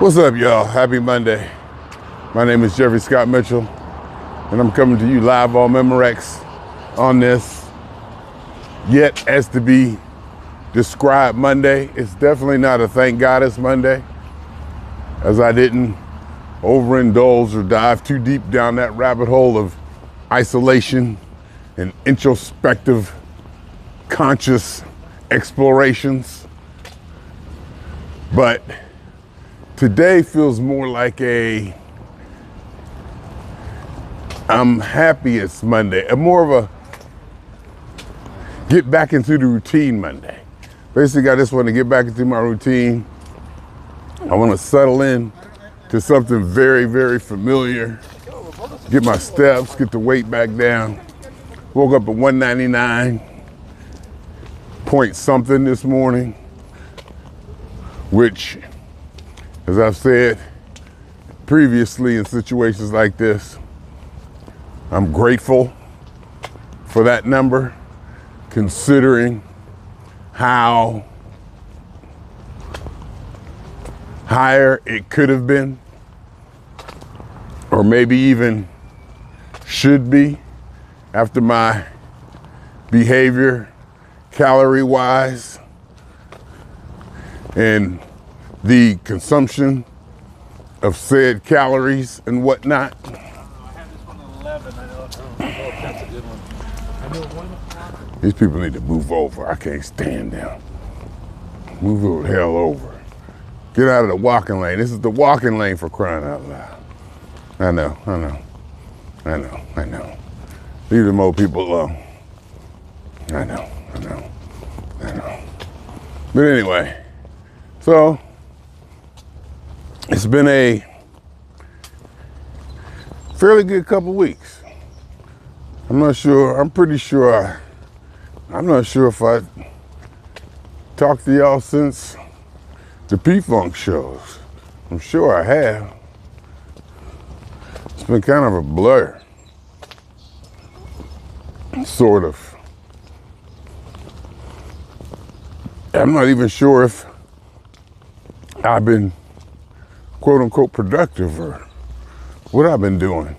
What's up, y'all? Happy Monday. My name is Jeffrey Scott Mitchell, and I'm coming to you live on Memorex on this yet as to be described Monday. It's definitely not a thank God it's Monday, as I didn't overindulge or dive too deep down that rabbit hole of isolation and introspective, conscious explorations. But today feels more like I'm happy it's Monday, more of a get back into the routine Monday. Basically, I just want to get back into my routine. I want to settle in to something very, very familiar. Get my steps, get the weight back down. Woke up at 199 point something this morning, which, as I've said previously in situations like this, I'm grateful for that number, considering how higher it could have been, or maybe even should be, after my behavior, calorie-wise, and the consumption of said calories and whatnot. I have this one at 11. I know that's a good one. I know 1 o'clock. These people need to move over. I can't stand them. Move the hell over. Get out of the walking lane. This is the walking lane, for crying out loud. I know. Leave them old people alone. I know. But anyway, so it's been a fairly good couple weeks. I'm not sure if I talked to y'all since the P-Funk shows. I'm sure I have. It's been kind of a blur. Sort of. I'm not even sure if I've been quote unquote productive or what I've been doing.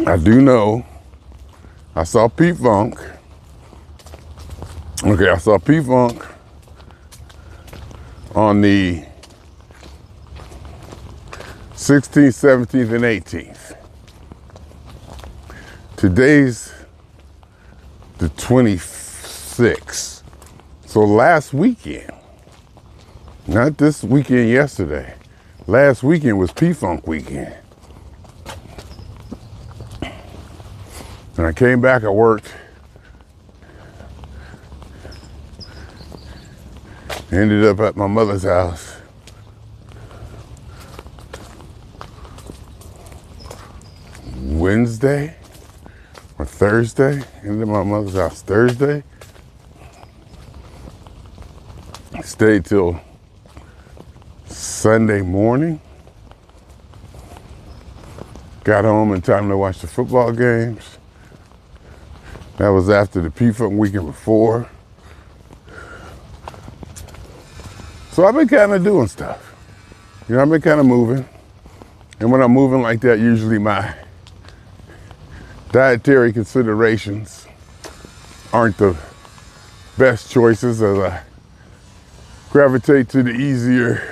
I do know I saw P-Funk. Okay, I saw P-Funk on the 16th, 17th, and 18th. Today's the 26th. So last weekend, not this weekend yesterday, last weekend was P-Funk weekend. And I came back, I worked, ended up at my mother's house. Wednesday or Thursday, ended at my mother's house Thursday. Stayed till Sunday morning. Got home in time to watch the football games. That was after the P-Funk weekend before. So I've been kind of doing stuff. You know, I've been kind of moving. And when I'm moving like that, usually my dietary considerations aren't the best choices, as I gravitate to the easier,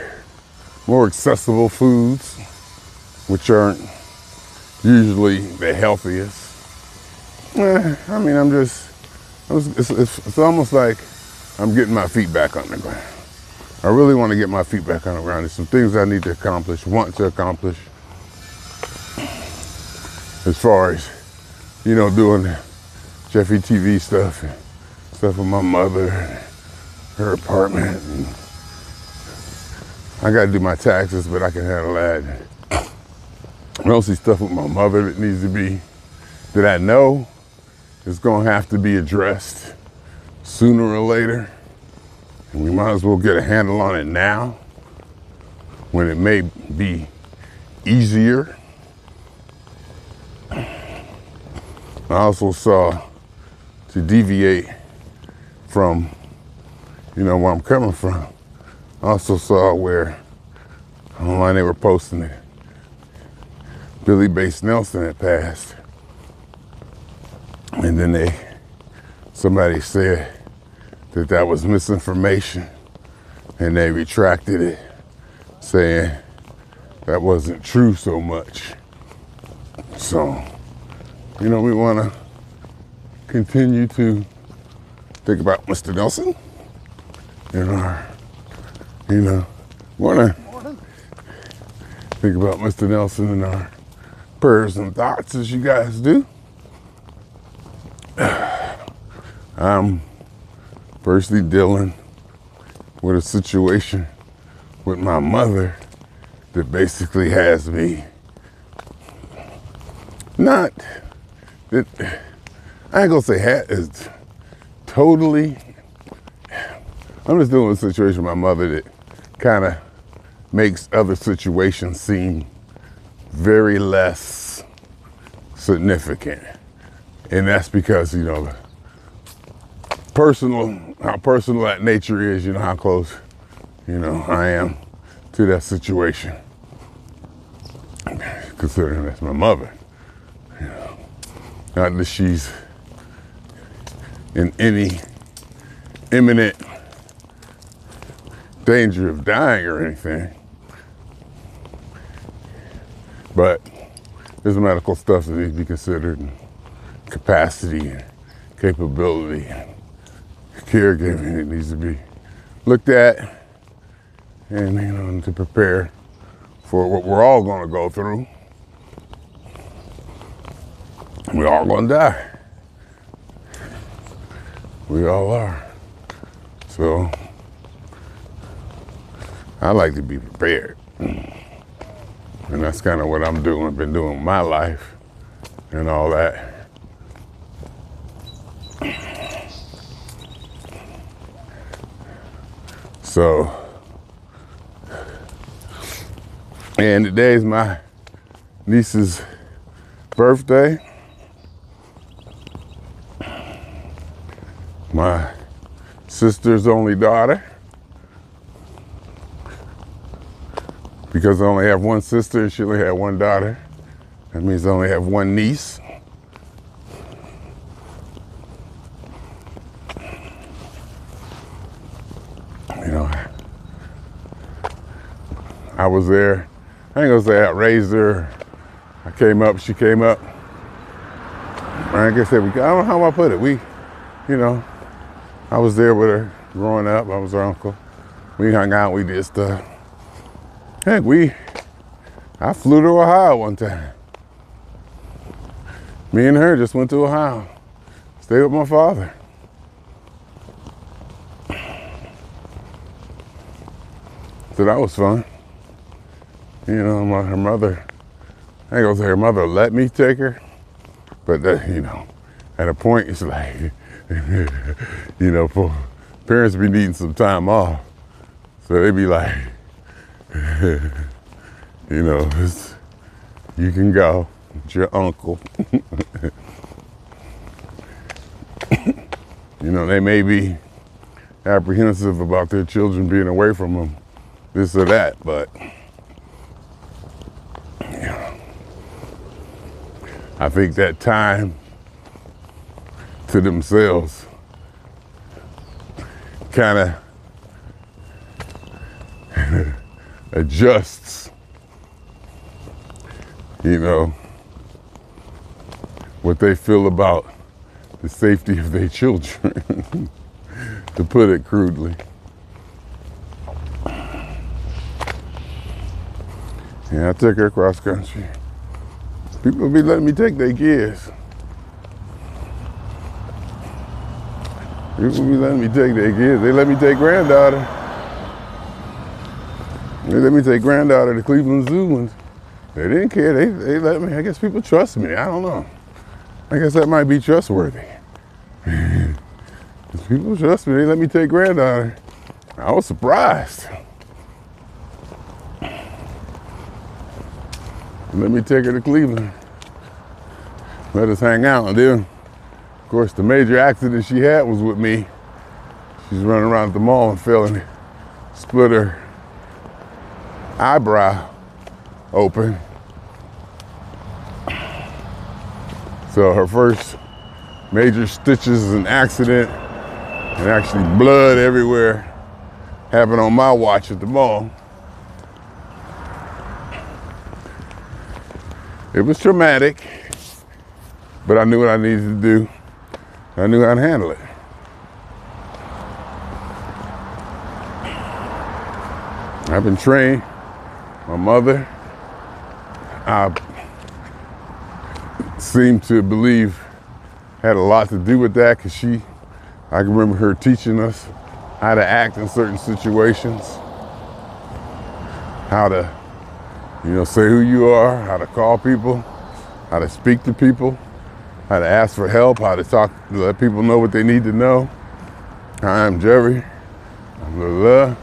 more accessible foods, which aren't usually the healthiest. I mean, it's almost like I'm getting my feet back on the ground. I really want to get my feet back on the ground. There's some things I need to accomplish, want to accomplish, as far as, you know, doing the Jeffery TV stuff and stuff with my mother and her apartment. And I got to do my taxes, but I can handle that. Mostly stuff with my mother that needs to be, that I know is going to have to be addressed sooner or later. And we might as well get a handle on it now, when it may be easier. I also saw, to deviate from, you know, where I'm coming from, I also saw where online they were posting it. Billy Bates Nelson had passed. And then somebody said that was misinformation, and they retracted it, saying that wasn't true so much. So, we want to continue to think about Mr. Nelson in our, want to think about Mr. Nelson in our prayers and thoughts as you guys do. I'm personally dealing with a situation with my mother that basically has me not, that I ain't gonna say is totally, I'm just dealing with a situation with my mother that kind of makes other situations seem very less significant. And that's because, how personal that nature is, how close, I am to that situation. Considering that's my mother. Not that she's in any imminent danger of dying or anything. But there's medical stuff that needs to be considered, and capacity and capability and caregiving that needs to be looked at, and to prepare for what we're all going to go through. We're all going to die. We all are. So I like to be prepared. And that's kind of what I'm doing, been doing my life and all that. So, and today's my niece's birthday. My sister's only daughter. Because I only have one sister and she only had one daughter, that means I only have one niece. I was there. I ain't gonna say I raised her. I came up, she came up. I guess I don't know how I put it. I was there with her growing up. I was her uncle. We hung out, we did stuff. Heck, I flew to Ohio one time. Me and her just went to Ohio. Stayed with my father. So that was fun. Her mother, I ain't gonna say her mother let me take her, but that, at a point it's like, parents be needing some time off. So they be like, you can go, it's your uncle. They may be apprehensive about their children being away from them, this or that, but I think that time to themselves kind of adjusts, what they feel about the safety of their children, to put it crudely. Yeah, I took her cross country. People be letting me take their kids. People be letting me take their kids. They let me take granddaughter. They let me take granddaughter to Cleveland Zoo, and they didn't care. They let me. I guess people trust me. I don't know. I guess that might be trustworthy. People trust me. They let me take granddaughter. I was surprised. Let me take her to Cleveland. Let us hang out. And then, of course, the major accident she had was with me. She's running around at the mall and fell and split her eyebrow open. So her first major stitches is an accident, and actually blood everywhere happened on my watch at the mall. It was traumatic, but I knew what I needed to do. I knew how to handle it. I've been trained. My mother, I seem to believe, had a lot to do with that, because I can remember her teaching us how to act in certain situations, how to, say who you are, how to call people, how to speak to people, how to ask for help, how to talk, to let people know what they need to know. Hi, I'm Jeffery. I'm blah, blah.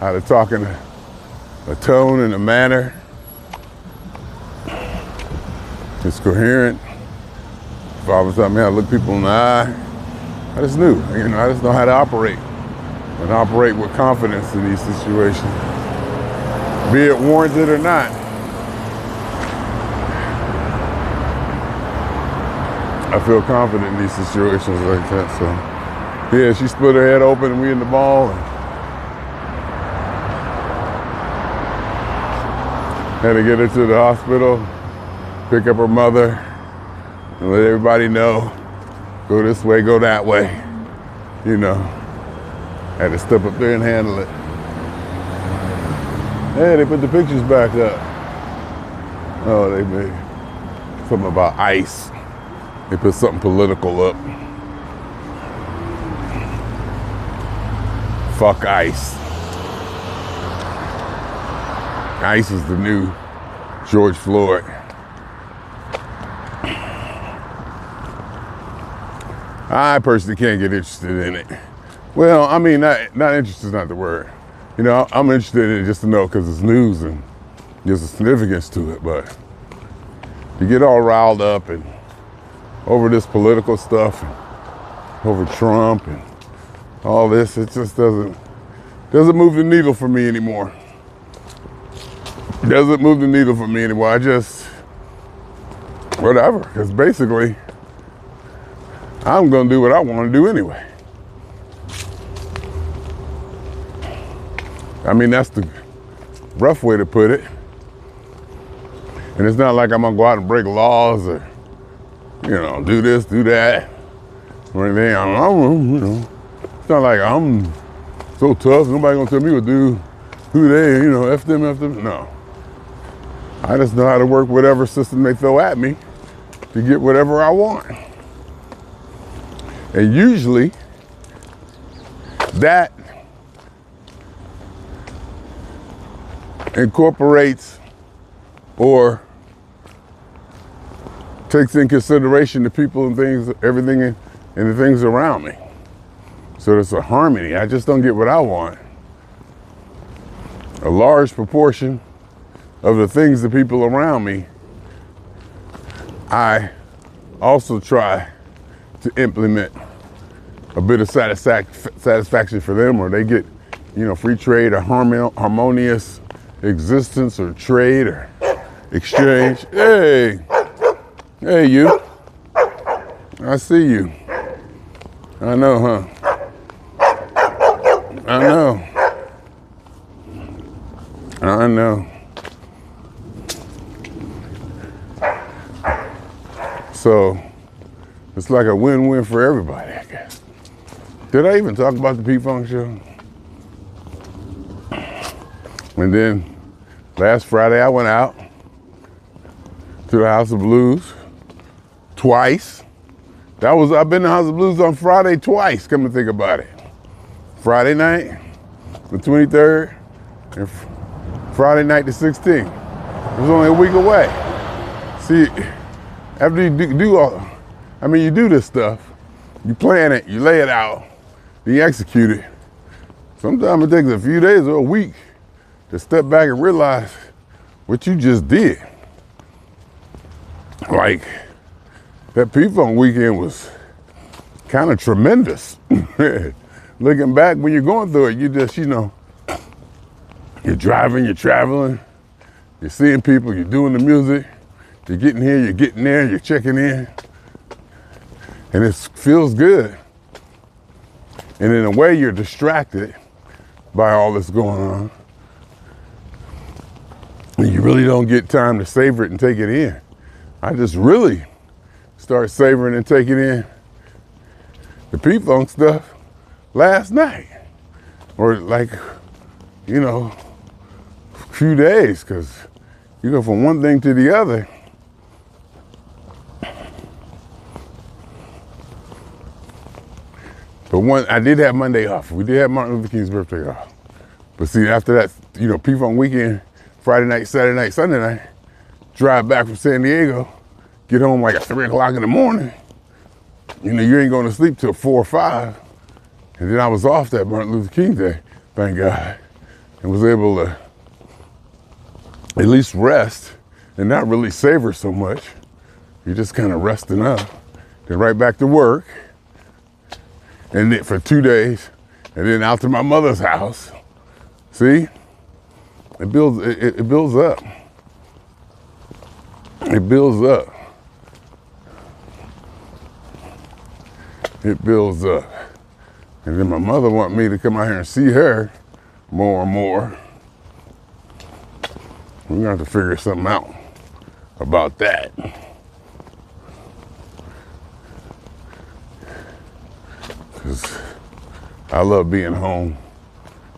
How to talk in a tone and a manner it's coherent. If I was telling me how to look people in the eye, I just knew, I just know how to operate, and operate with confidence in these situations, be it warranted or not. I feel confident in these situations like that. So, yeah, she split her head open, and we in the mall. Had to get her to the hospital, pick up her mother, and let everybody know, go this way, go that way. Had to step up there and handle it. Hey, they put the pictures back up. Oh, they made something about ICE. They put something political up. Fuck ICE. ICE is the new George Floyd. I personally can't get interested in it. Well, I mean, not interested is not the word. I'm interested in it just to know, because it's news and there's a significance to it. But you get all riled up and over this political stuff, and over Trump and all this, it just doesn't move the needle for me anymore. It doesn't move the needle for me anymore. I just, whatever, because basically, I'm gonna do what I want to do anyway. I mean, that's the rough way to put it. And it's not like I'm gonna go out and break laws or, do this, do that, or anything. It's not like I'm so tough, nobody gonna tell me what to do, who they, F them. No. I just know how to work whatever system they throw at me to get whatever I want. And usually, that incorporates or takes in consideration the people and things, everything, and the things around me. So there's a harmony. I just don't get what I want. A large proportion of the things, the people around me, I also try to implement a bit of satisfaction for them, or they get, free trade or harmonious existence or trade or exchange. Hey, you. I see you. I know, huh? I know. So it's like a win-win for everybody, I guess. Did I even talk about the P-Funk show? And then last Friday I went out to the House of Blues twice. I've been to the House of Blues on Friday twice, come to think about it. Friday night, the 23rd, and Friday night, the 16th. It was only a week away. See, after you you do this stuff, you plan it, you lay it out, then you execute it. Sometimes it takes a few days or a week to step back and realize what you just did. Like, that P-Funk weekend was kind of tremendous. Looking back, when you're going through it, you just, You're driving, you're traveling, you're seeing people, you're doing the music, you're getting here, you're getting there, you're checking in, and it feels good. And in a way, you're distracted by all that's going on. And you really don't get time to savor it and take it in. I just really start savoring and taking in the P-Funk stuff last night. Or like, you know, a few days, because you go from one thing to the other. But I did have Monday off. We did have Martin Luther King's birthday off. But see, after that, you know, P-Funk weekend, Friday night, Saturday night, Sunday night, drive back from San Diego, get home like at 3 o'clock in the morning. You know, you ain't going to sleep till 4 or 5. And then I was off that Martin Luther King Day, thank God, and was able to at least rest and not really savor so much. You're just kind of resting up. Then right back to work, and then for 2 days, and then out to my mother's house. See, it builds up. It builds up. It builds up. And then my mother wanted me to come out here and see her more and more. We're gonna have to figure something out about that. Because I love being home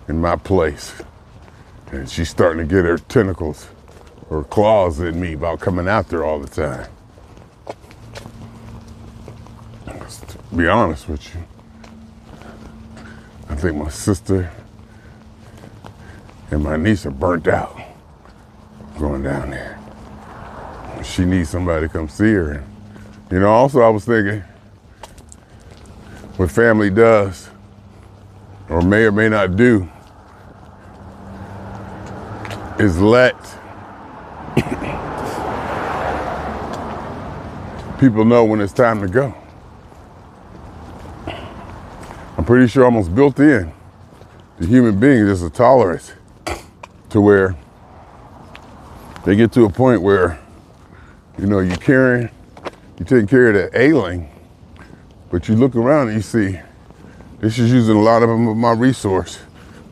in my place. And she's starting to get her tentacles or claws in me about coming out there all the time. To be honest with you, I think my sister and my niece are burnt out going down there. She needs somebody to come see her. And, you know, also I was thinking, what family does, or may not do, is let people know when it's time to go. I'm pretty sure almost built in the human being is a tolerance to where they get to a point where, you know, you're taking care of the ailing, but you look around and you see, this is using a lot of my resource.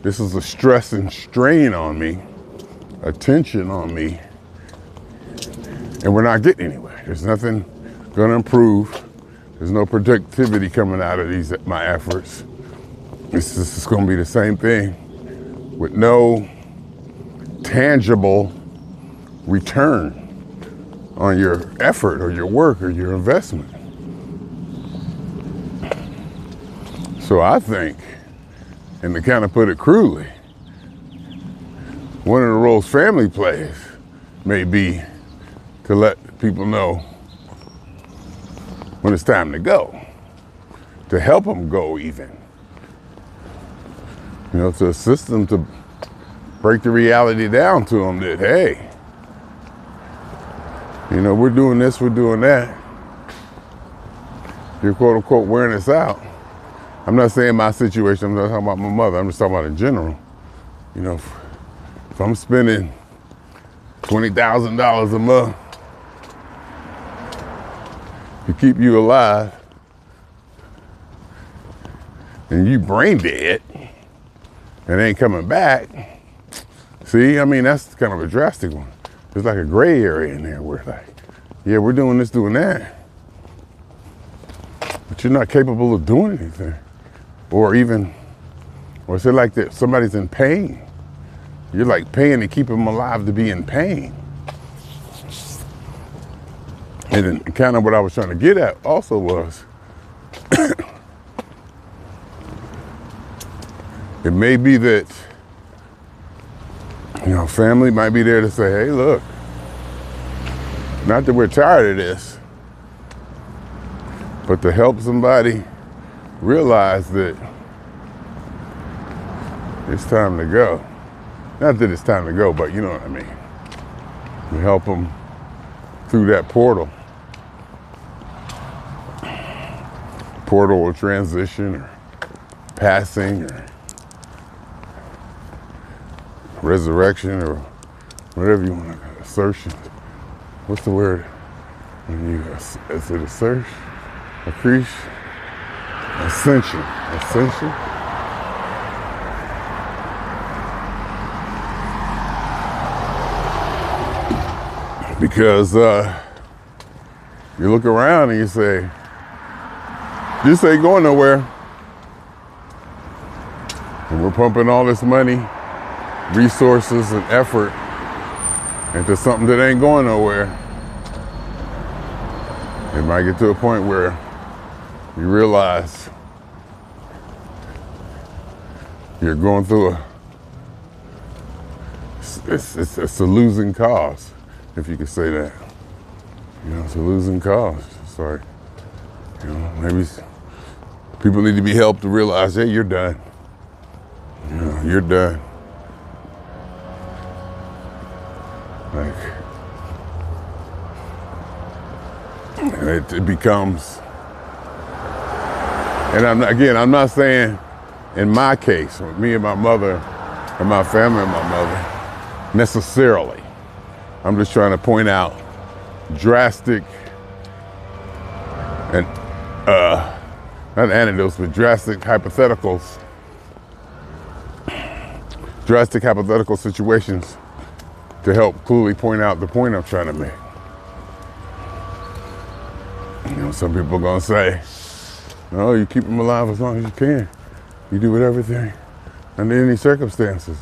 This is a stress and strain on me, a tension on me, and we're not getting anywhere. There's nothing gonna improve. There's no productivity coming out of my efforts. This is gonna be the same thing with no tangible return on your effort or your work or your investment. So I think, and to kind of put it crudely, one of the roles family plays may be to let people know when it's time to go, to help them go even. You know, to assist them to break the reality down to them that, hey, you know, we're doing this, we're doing that. You're quote unquote wearing us out. I'm not saying my situation, I'm not talking about my mother, I'm just talking about in general. You know, if I'm spending $20,000 a month to keep you alive, and you brain dead and ain't coming back, see, I mean, that's kind of a drastic one. There's like a gray area in there where like, yeah, we're doing this, doing that, but you're not capable of doing anything. Or is it like that somebody's in pain? You're like paying to keep them alive to be in pain. And then kind of what I was trying to get at also was, it may be that, you know, family might be there to say, hey, look, not that we're tired of this, but to help somebody realize that it's time to go. Not that it's time to go, but you know what I mean. We help them through that portal or transition or passing or resurrection or whatever you want to call it, assertion. What's the word? When you, is it assert? Accretion? Ascension. Ascension? Because you look around and you say, this ain't going nowhere. And we're pumping all this money, resources, and effort into something that ain't going nowhere. It might get to a point where you realize you're going through it's a losing cause, if you could say that. You know, it's a losing cause. Sorry. You know, maybe people need to be helped to realize, hey, you're done. You know, you're done. Like, and it becomes, and I'm not saying in my case, with me and my mother, and my family and my mother, necessarily. I'm just trying to point out drastic and not anecdotes, but drastic hypothetical situations to help clearly point out the point I'm trying to make. You know, some people are gonna say, no, you keep them alive as long as you can. You do it everything under any circumstances.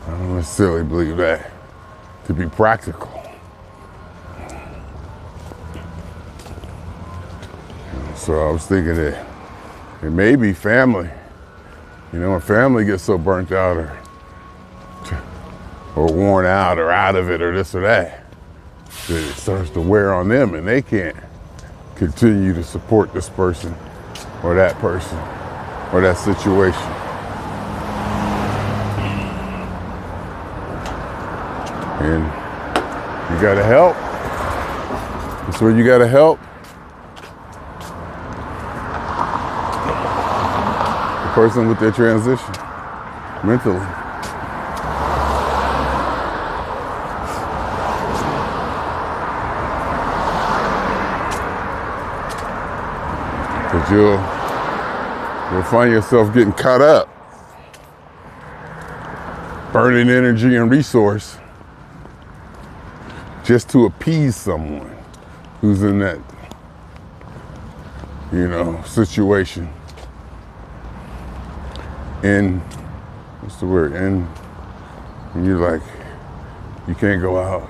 I don't necessarily believe that to be practical. So I was thinking that it may be family. You know, when family gets so burnt out or worn out or out of it or this or that it starts to wear on them and they can't continue to support this person or that situation. And you gotta help. That's where you gotta help. The person with their transition, mentally. Because you'll find yourself getting caught up, burning energy and resource just to appease someone who's in that, you know, situation. And what's the word? And you're like, you can't go out.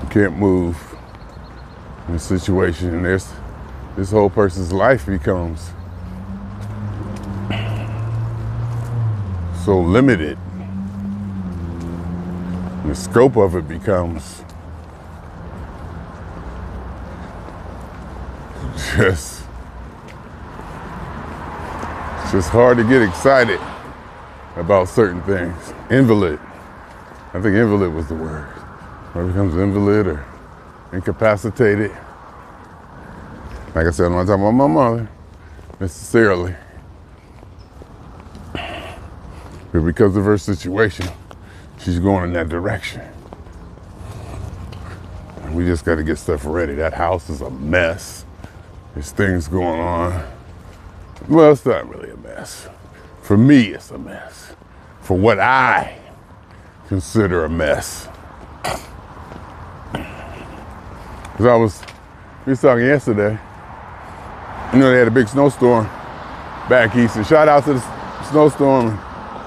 You can't move in a situation, and this whole person's life becomes so limited. And the scope of it becomes just hard to get excited about certain things. Invalid. I think invalid was the word. Or it becomes invalid or incapacitated. Like I said, I'm not talking about my mother necessarily. But because of her situation, she's going in that direction. And we just got to get stuff ready. That house is a mess. There's things going on. Well, it's not really a mess. For me, it's a mess. For what I consider a mess. Because we was talking yesterday, you know, they had a big snowstorm back east, and shout out to the snowstorm.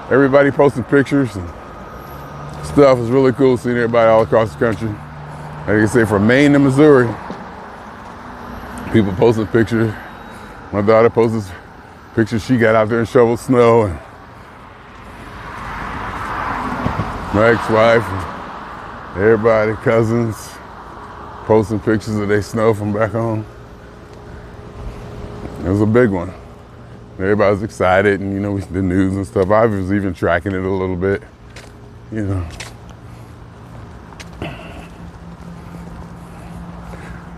Everybody posting pictures and stuff. It was really cool seeing everybody all across the country. Like I say, from Maine to Missouri, people posting pictures. My daughter posted pictures she got out there and shoveled snow. And my ex-wife and everybody, cousins, posting pictures of their snow from back home. It was a big one. Everybody was excited, and you know, the news and stuff. I was even tracking it a little bit, you know.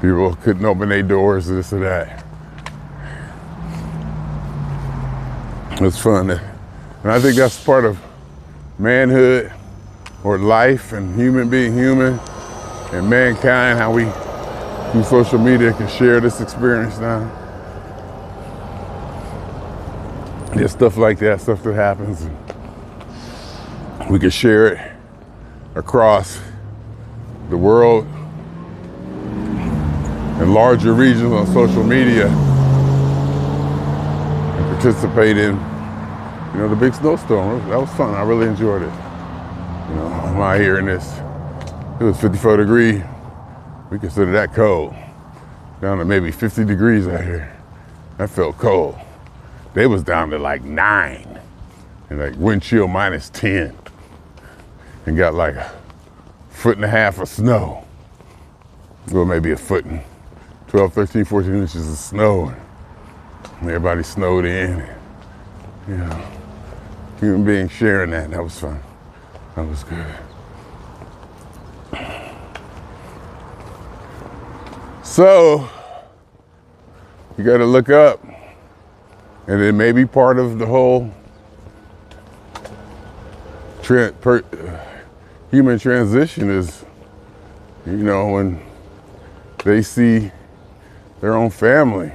People couldn't open their doors, this or that. It's fun. And I think that's part of manhood or life and being human and mankind, how we, through social media, can share this experience now. There's stuff like that, stuff that happens, and we can share it across the world in larger regions on social media and participate in, the big snowstorm. That was fun. I really enjoyed it. I'm out here in this. It was 54 degrees. We consider that cold. Down to maybe 50 degrees out here. That felt cold. They was down to like 9 and like wind chill -10 and got like a 1.5 feet of snow. Well, maybe a foot and 12, 13, 14 inches of snow. And everybody snowed in. Human beings sharing that. That was fun. That was good. So, you got to look up. And it may be part of the whole human transition is, when they see their own family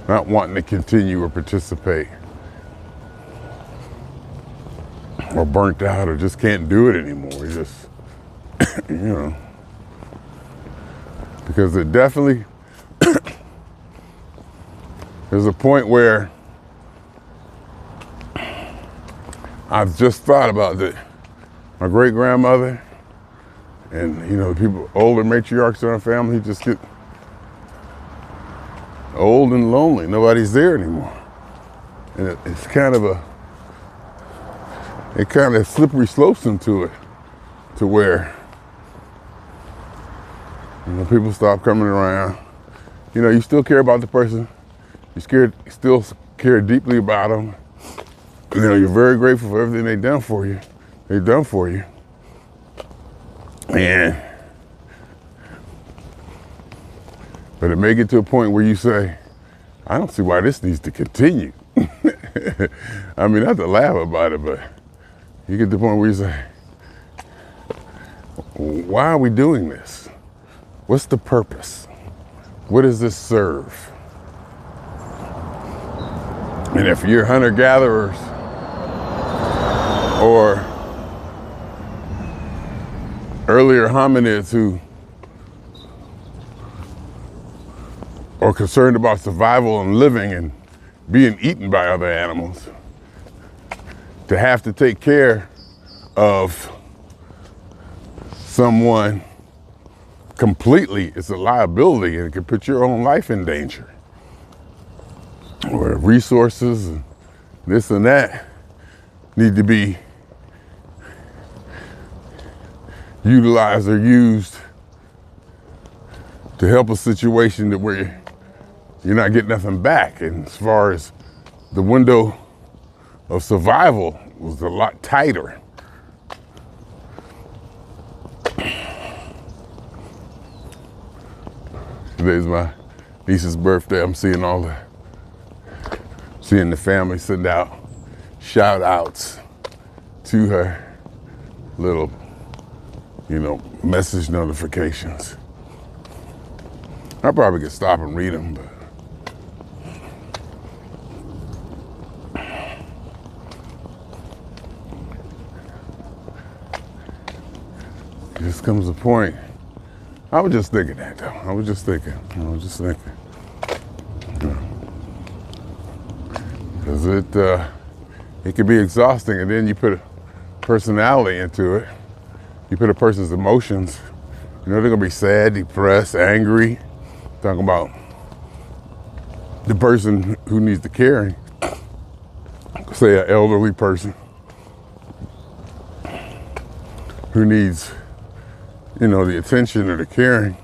not wanting to continue or participate, or burnt out, or just can't do it anymore. Just, because it definitely, there's a point where I've just thought about that. My great grandmother and, people, older matriarchs in our family just get old and lonely. Nobody's there anymore. And it's kind of slippery slopes into it to where, people stop coming around. You still care about the person. You still care deeply about them. You're very grateful for everything they've done for you. But it may get to a point where you say, I don't see why this needs to continue. I mean, not to laugh about it, but you get to the point where you say, why are we doing this? What's the purpose? What does this serve? And if you're hunter-gatherers or earlier hominids who are concerned about survival and living and being eaten by other animals, to have to take care of someone completely is a liability, and it can put your own life in danger. Or resources and this and that need to be utilized or used to help a situation that where you're not getting nothing back. And as far as the window of survival was a lot tighter. Today's my niece's birthday. I'm seeing the family send out shout outs to her, little, message notifications. I probably could stop and read them, but it just comes a point. I was just thinking that though. I was just thinking. Because it can be exhausting, and then you put a personality into it. You put a person's emotions. They're gonna be sad, depressed, angry. Talking about the person who needs the caring. Say an elderly person who needs, the attention or the caring.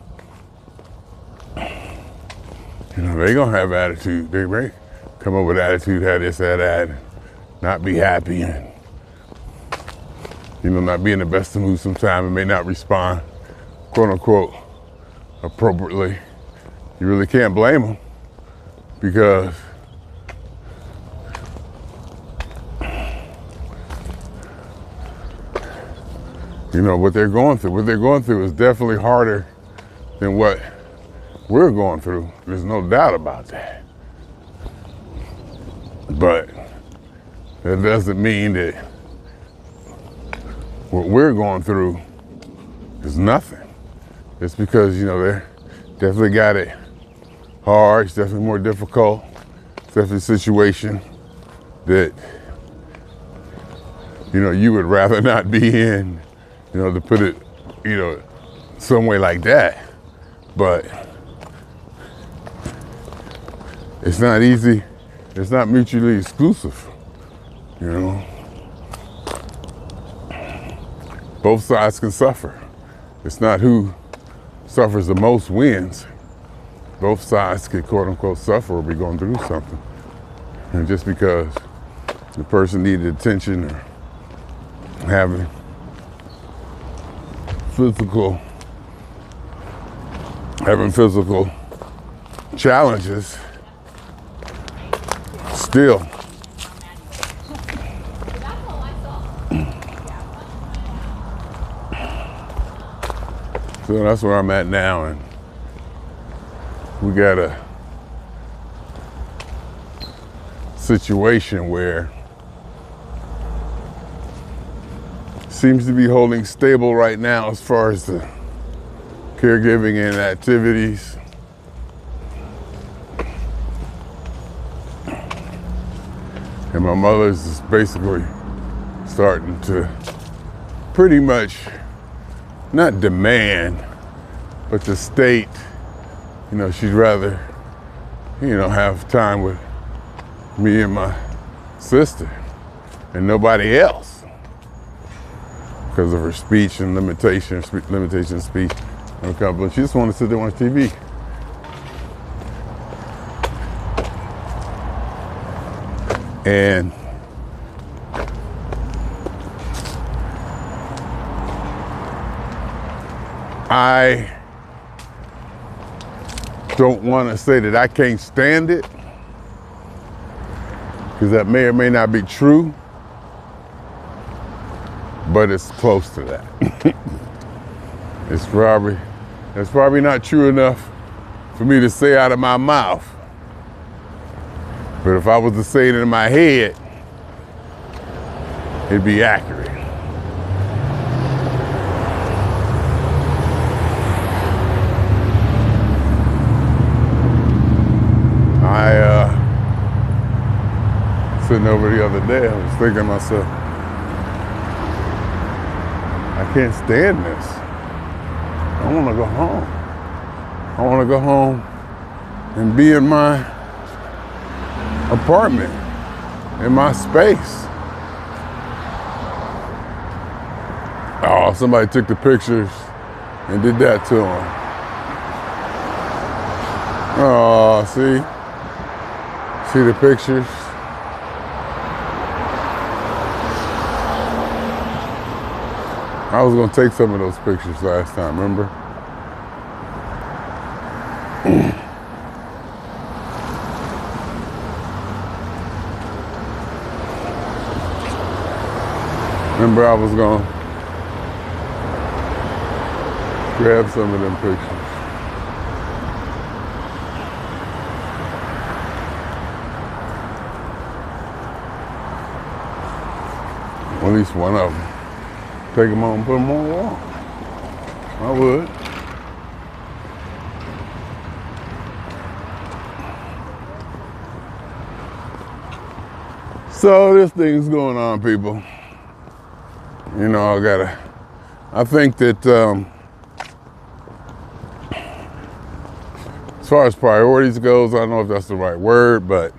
They're gonna have attitude. They may come up with attitude, have this, have that, not be happy, and not be in the best of mood sometimes, and may not respond, quote unquote, appropriately. You really can't blame them, because you know, what they're going through. What they're going through is definitely harder than what we're going through. There's no doubt about that. But that doesn't mean that what we're going through is nothing. It's because, you know, they definitely got it hard. It's definitely more difficult. It's definitely a situation that, you know, you would rather not be in, you know, to put it, you know, some way like that. But it's not easy. It's not mutually exclusive, you know. Both sides can suffer. It's not who suffers the most wins. Both sides could quote unquote suffer or be going through something. And just because the person needed attention or having physical challenges, still. So that's where I'm at now, and we got a situation where seems to be holding stable right now as far as the caregiving and activities. And my mother's is basically starting to pretty much not demand, but to state, you know, she'd rather, you know, have time with me and my sister and nobody else because of her speech and limitation of speech. She just wanted to sit there and watch TV. And I don't want to say that I can't stand it, because that may or may not be true, but it's close to that. That's probably not true enough for me to say out of my mouth. But if I was to say it in my head, it'd be accurate. Sitting over the other day, I was thinking to myself, I can't stand this. I want to go home. I want to go home and be in my apartment, in my space. Oh, somebody took the pictures and did that to him. Oh, see the pictures? I was gonna take some of those pictures last time, remember? Remember, I was gonna grab some of them pictures. At least one of them. Take them home and put them on the wall. I would. So this thing's going on, people. You know, I think that as far as priorities goes, I don't know if that's the right word, but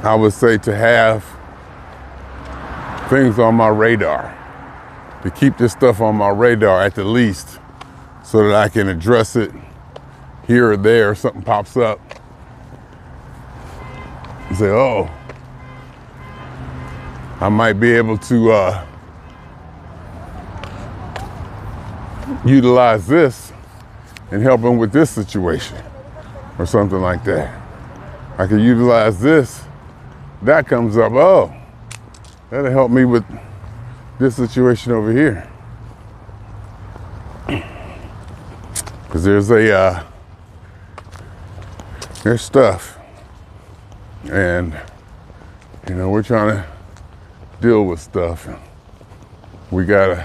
I would say to have things on my radar, to keep this stuff on my radar at the least, so that I can address it here or there if something pops up. You say, oh, I might be able to utilize this and help him with this situation or something like that. I can utilize this. That comes up, oh, that'll help me with this situation over here. Because there's stuff. And, you know, we're trying to deal with stuff. We got a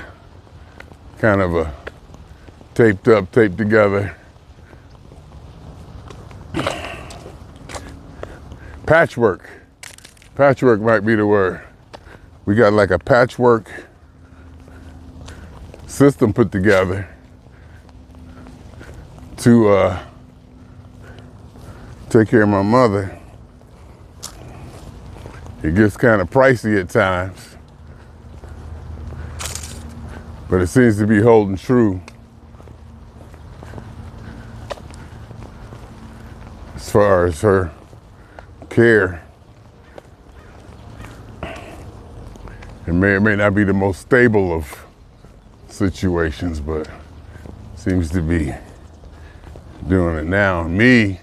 kind of a taped up, taped together patchwork. Patchwork might be the word. We got like a patchwork system put together to take care of my mother. It gets kind of pricey at times, but it seems to be holding true as far as her care. It may or may not be the most stable of situations, but seems to be doing it now. Me,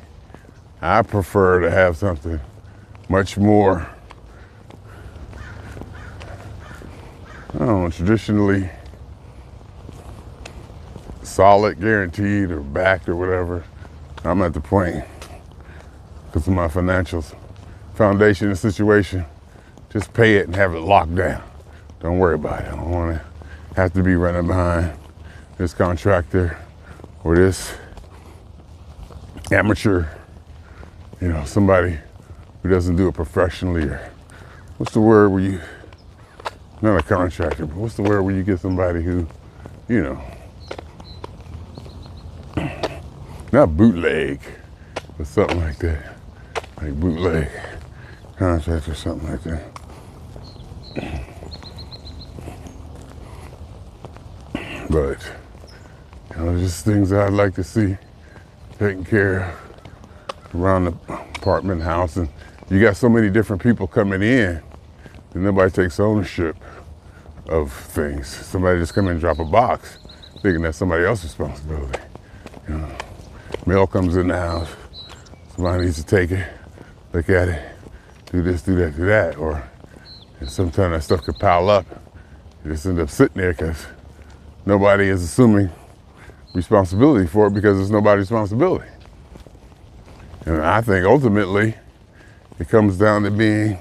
I prefer to have something much more, I don't know, traditionally solid, guaranteed, or backed, or whatever. I'm at the point, because of my financial foundation and situation, just pay it and have it locked down. Don't worry about it. I don't want to have to be running behind this contractor or this amateur, you know, somebody who doesn't do it professionally, or what's the word where you, not a contractor, but what's the word where you get somebody who, you know, not bootleg, but something like that, like bootleg contract or something like that. But, you know, just things I'd like to see taken care of around the apartment house. And you got so many different people coming in that nobody takes ownership of things. Somebody just come in and drop a box thinking that's somebody else's responsibility. You know, mail comes in the house, somebody needs to take it, look at it, do this, do that, do that. Or sometimes that stuff could pile up. You just end up sitting there because nobody is assuming responsibility for it because it's nobody's responsibility. And I think ultimately it comes down to being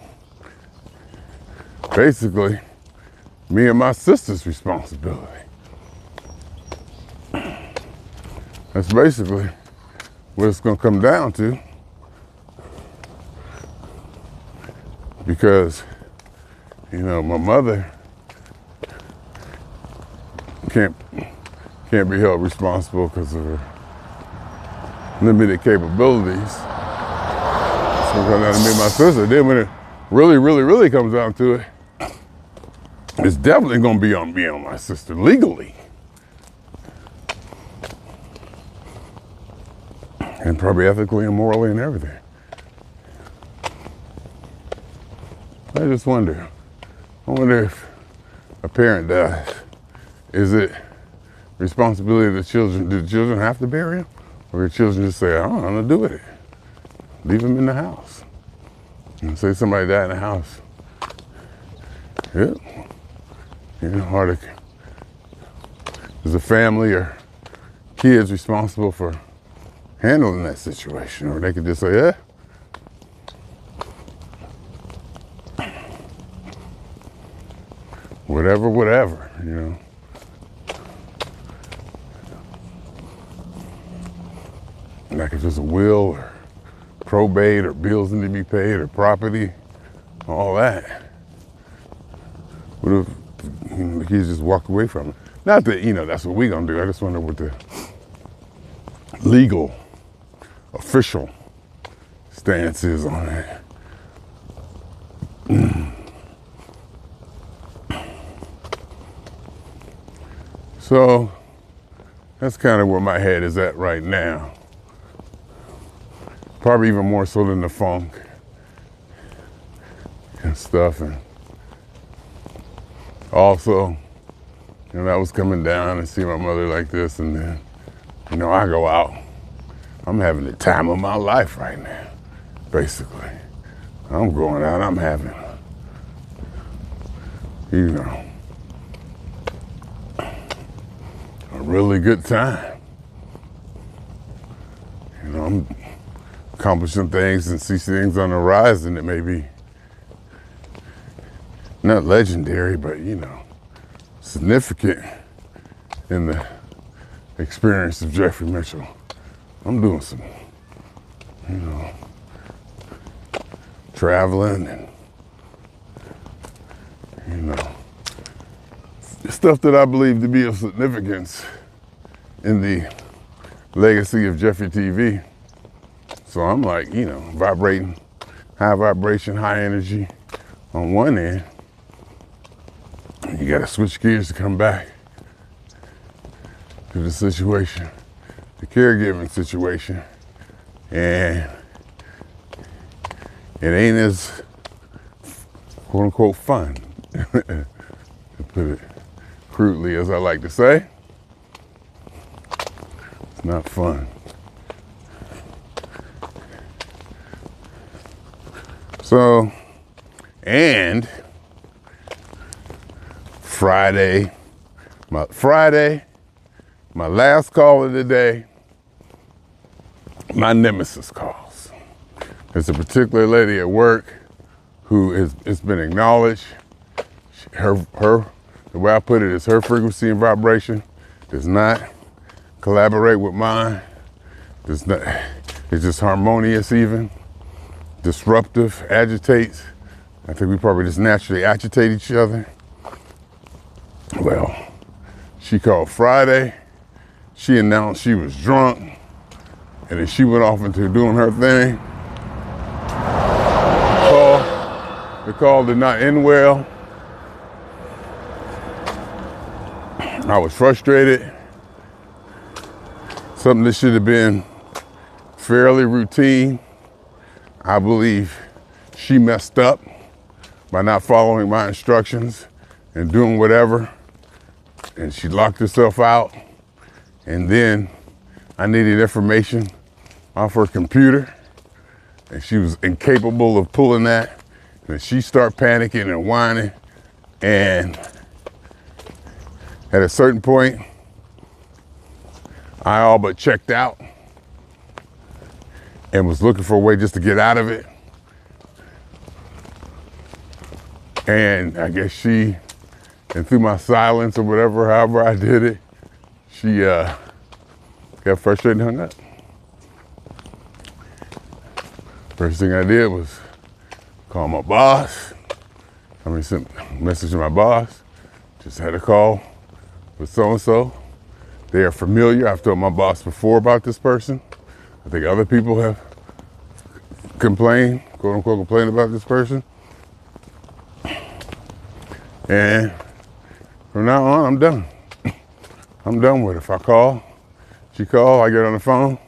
basically me and my sister's responsibility. That's basically what it's gonna come down to. Because, you know, my mother can't be held responsible because of her limited capabilities. It's gonna come down to me and my sister. Then when it really comes down to it, it's definitely gonna be on me and my sister legally. And probably ethically and morally and everything. I just wonder if a parent dies, is it responsibility of the children? Do the children have to bury him? Or do the children just say, I don't know what to do with it? Leave him in the house. And say somebody died in the house. Yep. You know, is the family or kids responsible for handling that situation? Or they could just say, yeah. Whatever, you know. Like if there's a will or probate or bills need to be paid or property, all that. What if, you know, the kids just walk away from it? Not that, you know, that's what we're gonna do. I just wonder what the legal, official stance is on that. So that's kind of where my head is at right now. Probably even more so than the funk and stuff. And also, you know, I was coming down and see my mother like this, and then, you know, I go out. I'm having the time of my life right now, basically. I'm going out, I'm having, you know, a really good time. You know, I'm accomplishing things and see things on the horizon that may be not legendary, but you know, significant in the experience of Jeffery Mitchell. I'm doing some, you know, traveling and, you know, stuff that I believe to be of significance in the legacy of Jeffery TV. So I'm like, you know, vibrating, high vibration, high energy on one end. You gotta switch gears to come back to the situation, the caregiving situation. And it ain't as quote unquote fun, to put it crudely as I like to say. It's not fun. So, and Friday, my last call of the day, my nemesis calls. There's a particular lady at work who it's been acknowledged. The way I put it is her frequency and vibration does not collaborate with mine. It's just harmonious even, disruptive, agitates. I think we probably just naturally agitate each other. Well, she called Friday. She announced she was drunk, and then she went off into doing her thing. The call did not end well. I was frustrated. Something that should have been fairly routine. I believe she messed up by not following my instructions and doing whatever. And she locked herself out. And then I needed information off her computer, and she was incapable of pulling that. And she started panicking and whining. And at a certain point, I all but checked out and was looking for a way just to get out of it. And I guess she, and through my silence or whatever, however I did it, she got frustrated and hung up. First thing I did was call my boss. Sent a message to my boss. Just had a call with so-and-so. They are familiar. I've told my boss before about this person. I think other people have complained, quote unquote, complained about this person. And from now on, I'm done. I'm done with it. If I call, she calls, I get on the phone.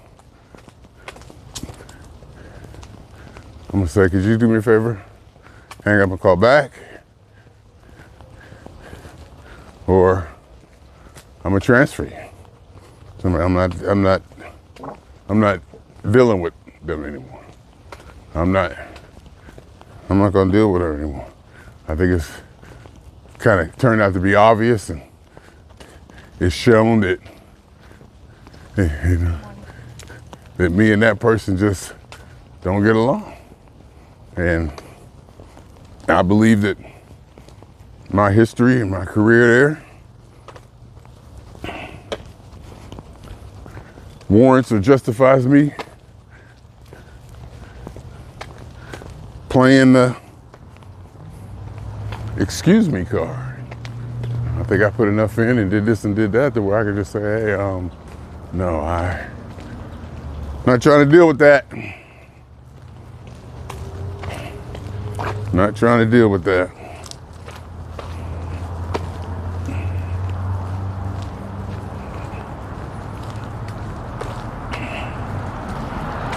I'm gonna say, could you do me a favor? Hang up and call back. Or I'm gonna transfer you. So I'm not dealing with them anymore. I'm not gonna deal with her anymore. I think it's kind of turned out to be obvious, and it's shown that, you know, that me and that person just don't get along. And I believe that my history and my career there warrants or justifies me playing the excuse me card. I think I put enough in and did this and did that to where I could just say, hey, no, I'm not trying to deal with that. Not trying to deal with that.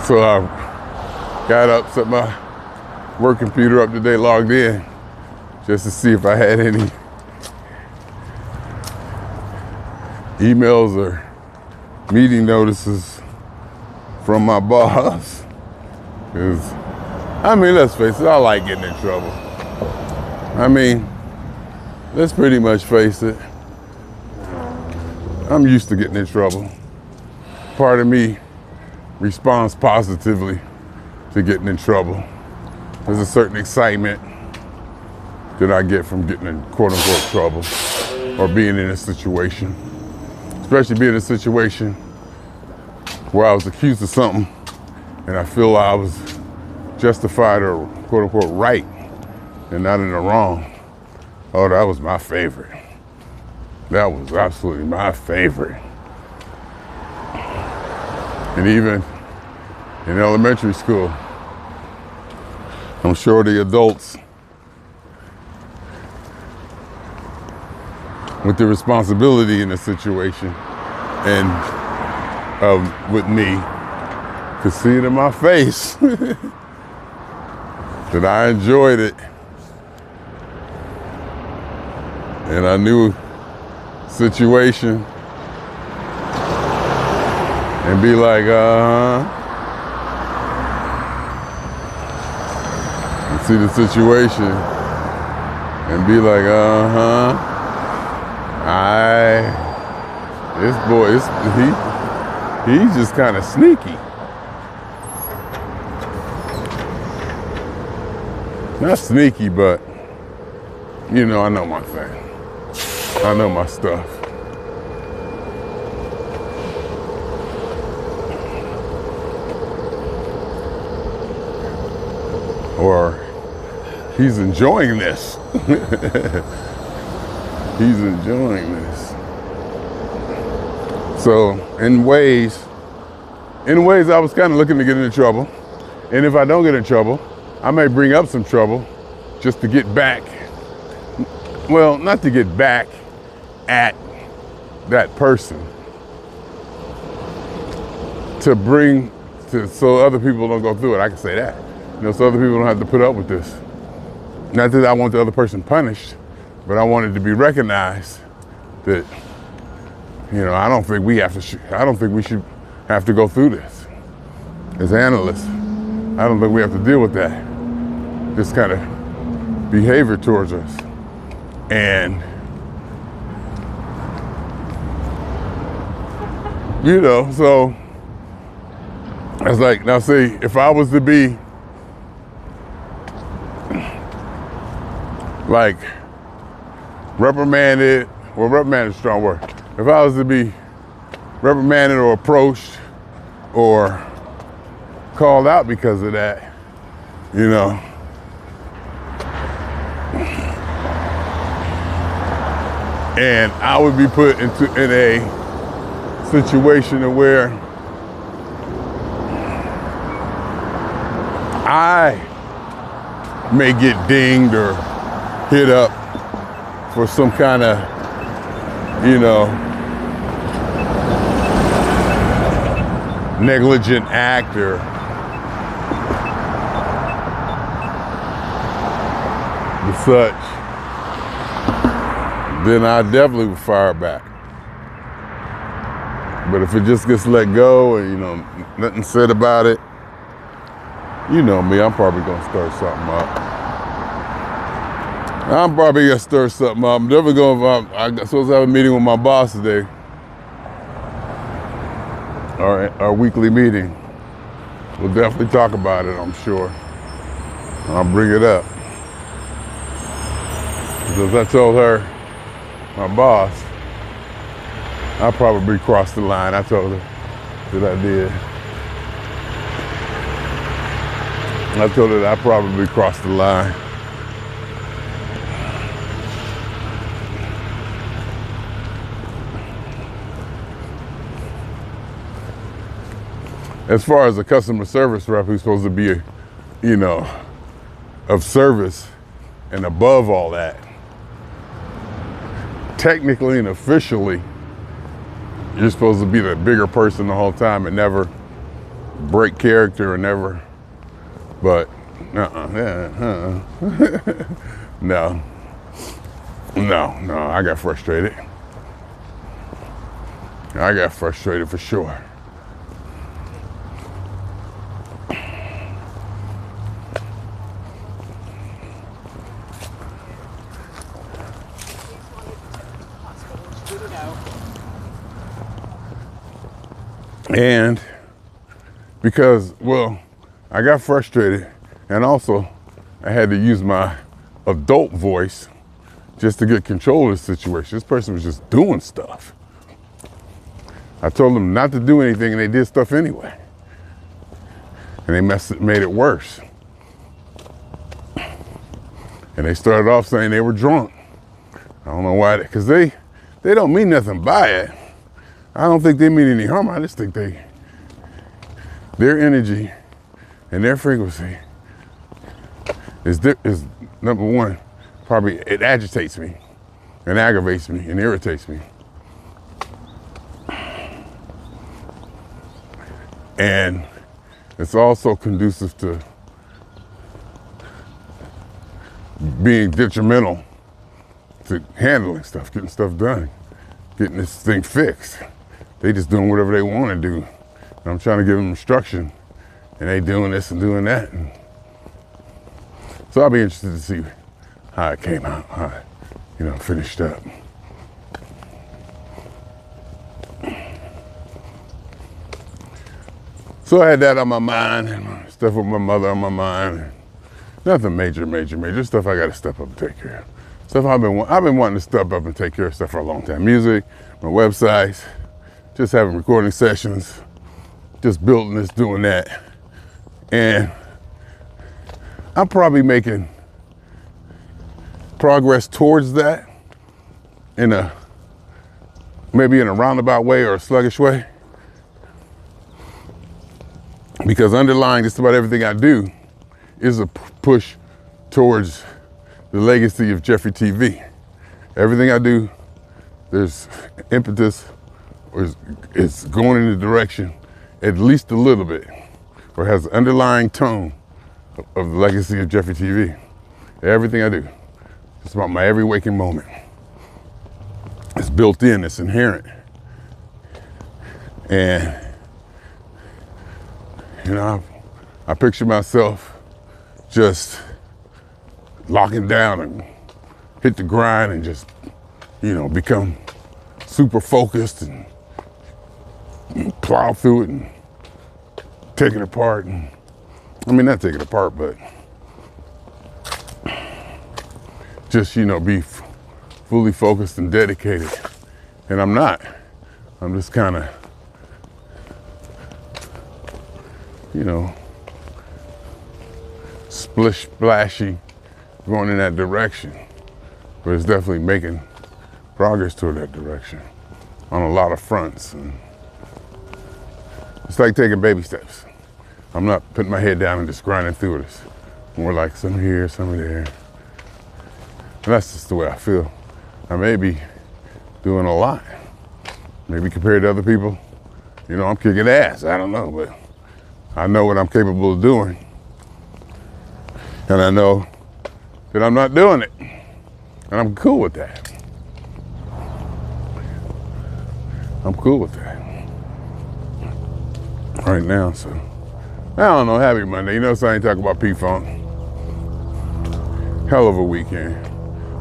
So I got up, set my work computer up today, logged in, just to see if I had any emails or meeting notices from my boss. Because, I mean, let's face it, I like getting in trouble. I mean, let's pretty much face it. I'm used to getting in trouble. Part of me responds positively to getting in trouble. There's a certain excitement that I get from getting in quote unquote trouble or being in a situation, especially being in a situation where I was accused of something and I feel I was justified or quote unquote right and not in the wrong. Oh, that was my favorite. That was absolutely my favorite. And even in elementary school, I'm sure the adults with the responsibility in the situation and with me could see it in my face that I enjoyed it. And I knew situation and be like, and see the situation and be like, this boy, he's just kind of sneaky. Not sneaky, but you know, I know my thing. I know my stuff. Or he's enjoying this. He's enjoying this. So in ways I was kind of looking to get into trouble. And if I don't get in trouble, I may bring up some trouble just to get back. Well, not to get back at that person. So other people don't go through it. I can say that. You know, so other people don't have to put up with this. Not that I want the other person punished, but I want it to be recognized that, you know, I don't think we should have to go through this as analysts. I don't think we have to deal with that. This kind of behavior towards us. And, you know, so I was like, now see, if I was to be like reprimanded, well, reprimanded is a strong word. If I was to be reprimanded or approached or called out because of that, you know, and I would be put in a situation where I may get dinged or hit up for some kind of, you know, negligent act or such, then I definitely would fire back. But if it just gets let go and, you know, nothing said about it, you know me, I'm probably gonna stir something up. I'm definitely going, I'm supposed to have a meeting with my boss today. All right, our weekly meeting. We'll definitely talk about it, I'm sure. I'll bring it up. Because I told her, my boss, I probably crossed the line. I told her that I did. I told her that I probably crossed the line. As far as a customer service rep who's supposed to be, you know, of service and above all that, technically and officially, you're supposed to be the bigger person the whole time and never break character and never, but no, I got frustrated. I got frustrated for sure. And because, well, I got frustrated, and also I had to use my adult voice just to get control of the situation. This person was just doing stuff. I told them not to do anything, and they did stuff anyway. And they made it worse. And they started off saying they were drunk. I don't know why, because they don't mean nothing by it. I don't think they mean any harm. I just think their energy and their frequency is number one, probably it agitates me and aggravates me and irritates me. And it's also conducive to being detrimental to handling stuff, getting stuff done, getting this thing fixed. They just doing whatever they want to do. And I'm trying to give them instruction, and they doing this and doing that. And so I'll be interested to see how it came out, how it, finished up. So I had that on my mind, and stuff with my mother on my mind. And nothing major. Stuff I got to step up and take care of. Stuff I've been wanting to step up and take care of stuff for a long time. Music, my websites, just having recording sessions, just building this, doing that. And I'm probably making progress towards that maybe in a roundabout way or a sluggish way. Because underlying just about everything I do is a push towards the legacy of Jeffery TV. Everything I do, there's impetus, or it's going in the direction, at least a little bit, or has an underlying tone of the legacy of Jeffery TV. Everything I do, it's about my every waking moment. It's built in, it's inherent. And I picture myself just locking down and hit the grind and just, become super focused and plow through it and take it apart. And not take it apart, but just, be fully focused and dedicated. And I'm not. I'm just kind of, splish splashy going in that direction, but it's definitely making progress toward that direction on a lot of fronts. And it's like taking baby steps. I'm not putting my head down and just grinding through it. It's more like some here, some there. And that's just the way I feel. I may be doing a lot. Maybe compared to other people, I'm kicking ass. I don't know, but I know what I'm capable of doing. And I know that I'm not doing it. And I'm cool with that. I'm cool with that. Right now, so. I don't know, happy Monday. So I ain't talking about P-Funk. Hell of a weekend.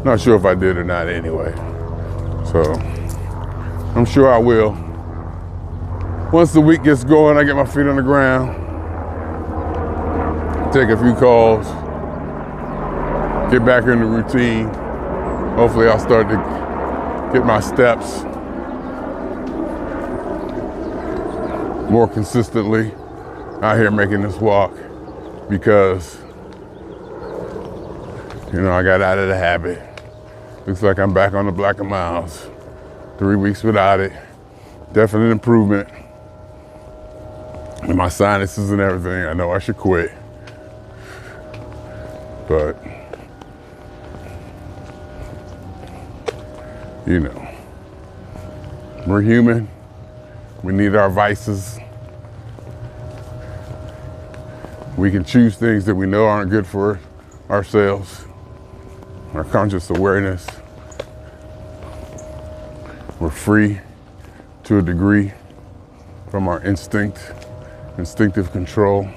Not sure if I did or not anyway. So, I'm sure I will. Once the week gets going, I get my feet on the ground. Take a few calls, get back in the routine. Hopefully I'll start to get my steps more consistently out here making this walk, because I got out of the habit. Looks like I'm back on the block of miles. 3 weeks without it. Definite improvement in my sinuses and everything. I know I should quit. But, we're human. We need our vices. We can choose things that we know aren't good for ourselves, our conscious awareness. We're free to a degree from our instinctive control.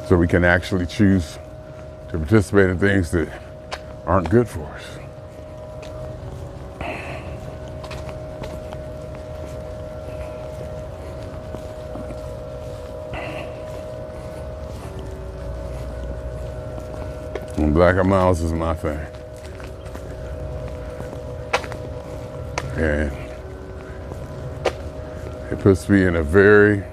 So we can actually choose to participate in things that aren't good for us. And Black and Miles is my thing. And it puts me in a very,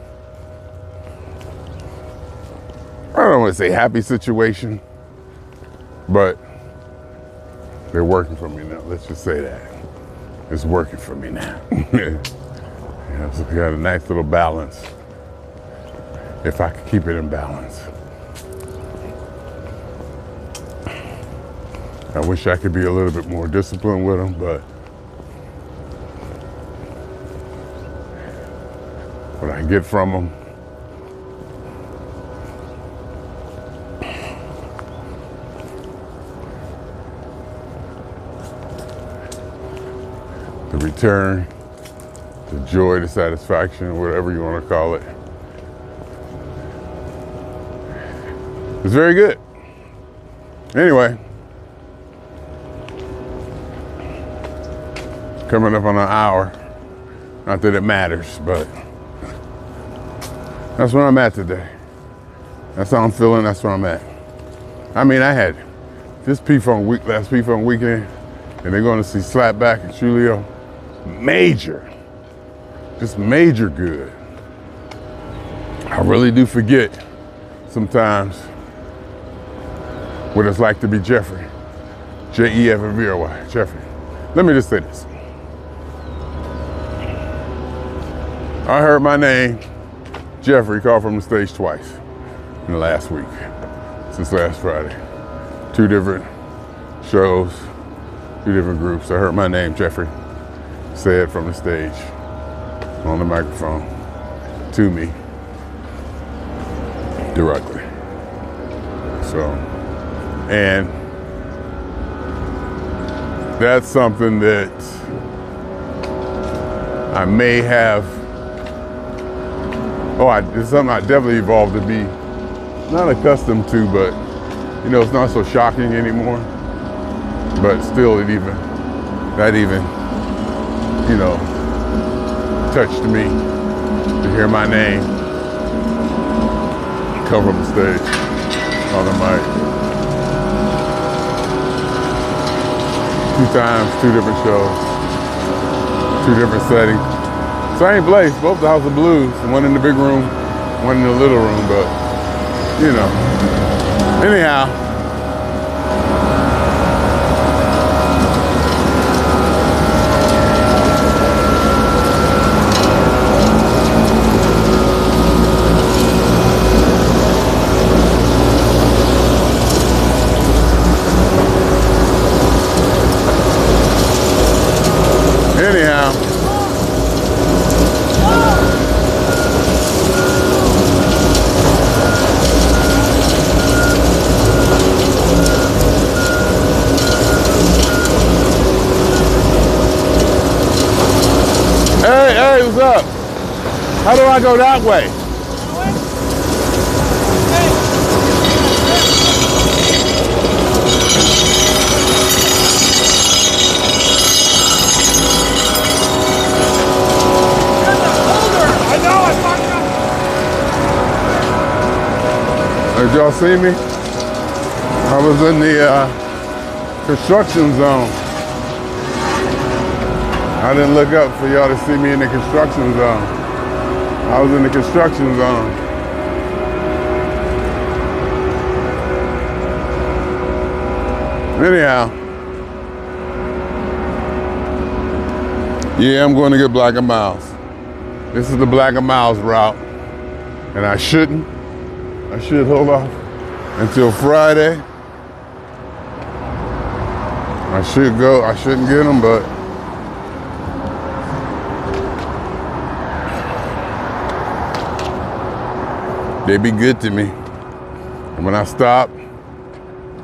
I don't want to say happy situation, but they're working for me now. Let's just say that. It's working for me now. Yeah, so we got a nice little balance. If I could keep it in balance. I wish I could be a little bit more disciplined with them, but what I get from them, the return, the joy, the satisfaction, whatever you want to call it, it's very good. Anyway, coming up on an hour. Not that it matters, but that's where I'm at today. That's how I'm feeling, that's where I'm at. I mean, I had this P-Funk week, last P-Funk weekend, and they're going to see Slapback and Julio. Major, just major good. I really do forget sometimes what it's like to be Jeffrey. Jeffery, Jeffrey. Let me just say this. I heard my name, Jeffrey, called from the stage twice in the last week, since last Friday. 2 different shows, 2 different groups. I heard my name, Jeffrey, said from the stage, on the microphone, to me, directly. So, and that's something that I may have, it's something I definitely evolved to be not accustomed to, but you know, it's not so shocking anymore. But still, that even, you know, touched me to hear my name come from the stage on the mic. 2 times, 2 different shows, 2 different settings. Same place, both the House of Blues, one in the big room, one in the little room, but, you know. Anyhow, Hey, what's up? How do I go that way? Did y'all see me? I was in the construction zone. I didn't look up for y'all to see me in the construction zone. I was in the construction zone. Anyhow, yeah, I'm going to get Black and Miles. This is the Black and Miles route, and I should hold off until Friday. I shouldn't get them, but they be good to me. And when I stop,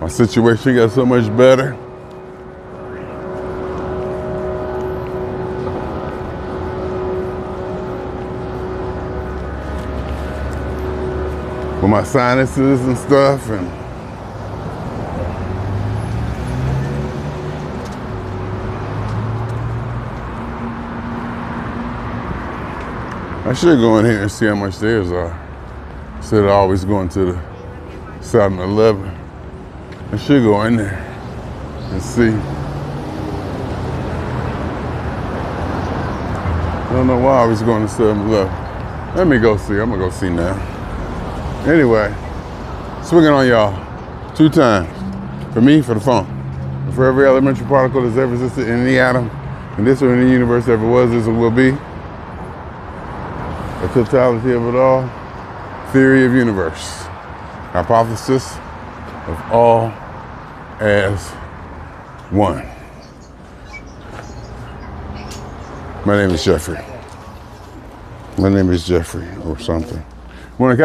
my situation got so much better. With my sinuses and stuff, and I should go in here and see how much theirs are. Instead of always going to the 7-Eleven. I should go in there and see. I don't know why I was going to 7-Eleven. Let me go see. I'm gonna go see now. Anyway, swinging on y'all 2 times. For me, for the phone. And for every elementary particle that's ever existed in any atom, in this or in the universe ever was, is, or will be. The totality of it all. Theory of universe. Hypothesis of all as one. My name is Jeffrey. My name is Jeffrey or something. Bueno,